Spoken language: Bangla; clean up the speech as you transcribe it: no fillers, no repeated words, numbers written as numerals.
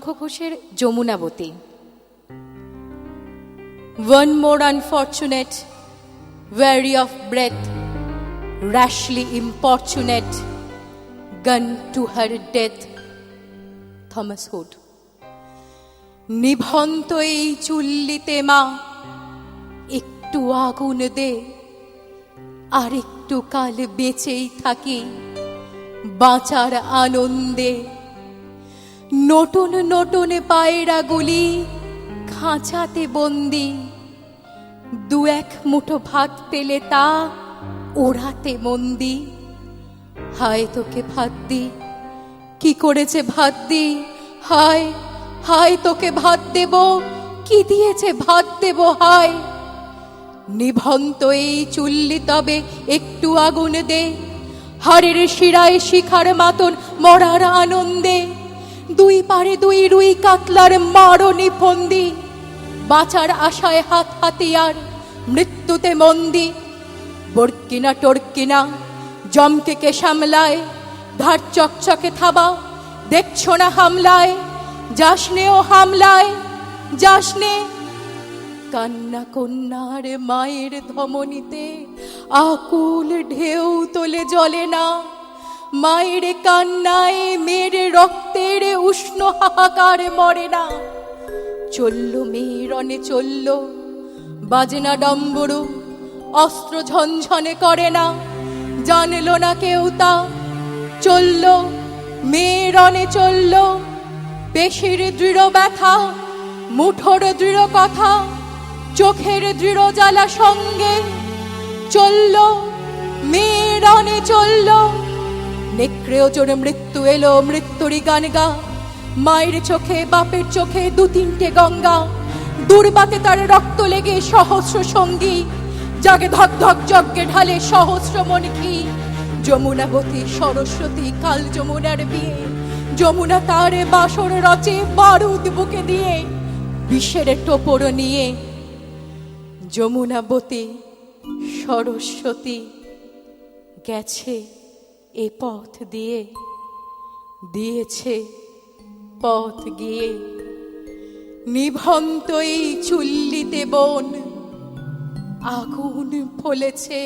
শঙ্খ ঘোষের Jamunabati. One more unfortunate, weary of breath, rashly importunate, gun to her death. Thomas Hood. নিভন্ত এই চুল্লিতে মা, একটু আগুন দে, আর একটু কাল বেঁচেই থাকি বাঁচার আনন্দে। নতুন নতুন পায়রাগুলি খাঁচাতে বন্দি, দু এক মুঠো ভাত পেলে তা ওড়াতে মন্দি। হায় তোকে ভাত দি, কি করেছে ভাত দি, হায় হায় তোকে ভাত দেব, কি দিয়েছে ভাত দেব হায়। নিভন্ত এই চুল্লি তবে একটু আগুন দে, হাড়ের শিরায় শিখার মাতন মরার আনন্দে। দুই পারে দুই রুই কাতলার মারণি ফন্দি, বাঁচার আশায় হাত হাতিয়ার মৃত্যুতে মন্দি। বর্কিনা টর্কিনা জমকে কে সামলায়, ধার চকচকে থাবা দেখছো না হামলায়। যাসনে ও হামলায় যাসনে, কান্না কন্যার মায়ের ধমনীতে আকুল ঢেউ তোলে জলে না। মায়ের কান্নায় মেয়ের রক্তের উষ্ণ হাহাকার মরে না। চলল মেয়ে রণে চলল, বাজে না ডম্বরু, অস্ত্র ঝনঝনে করে না, জানলো না কেউ তা। চলল মেয়ে রণে চলল, পেশির দৃঢ় ব্যথা, মুঠোর দৃঢ় কথা, চোখের দৃঢ় জ্বালা সঙ্গে। চলল মেয়ে রণে চলল, নেকড়েও জোরে মৃত্যু এলো, মৃত্যুরই গান গা। মায়ের চোখে বাপের চোখে দু তিনটে গঙ্গা, দুর্বাতে তার রক্ত লেগে সহস্র সঙ্গী, জাগে ধক ধক যজ্ঞে ঢালে সহস্র মনকি। যমুনাবতী সরস্বতী কাল যমুনার বিয়ে, যমুনা তার বাসর রচে বারুদ বুকে দিয়ে, বিষের টোপর নিয়ে। যমুনাবতী সরস্বতী গেছে এ পথ দিয়ে, দিয়েছে পথ গিয়ে। নিভন্ত এই চুল্লিতে বোন আগুন ফলেছে।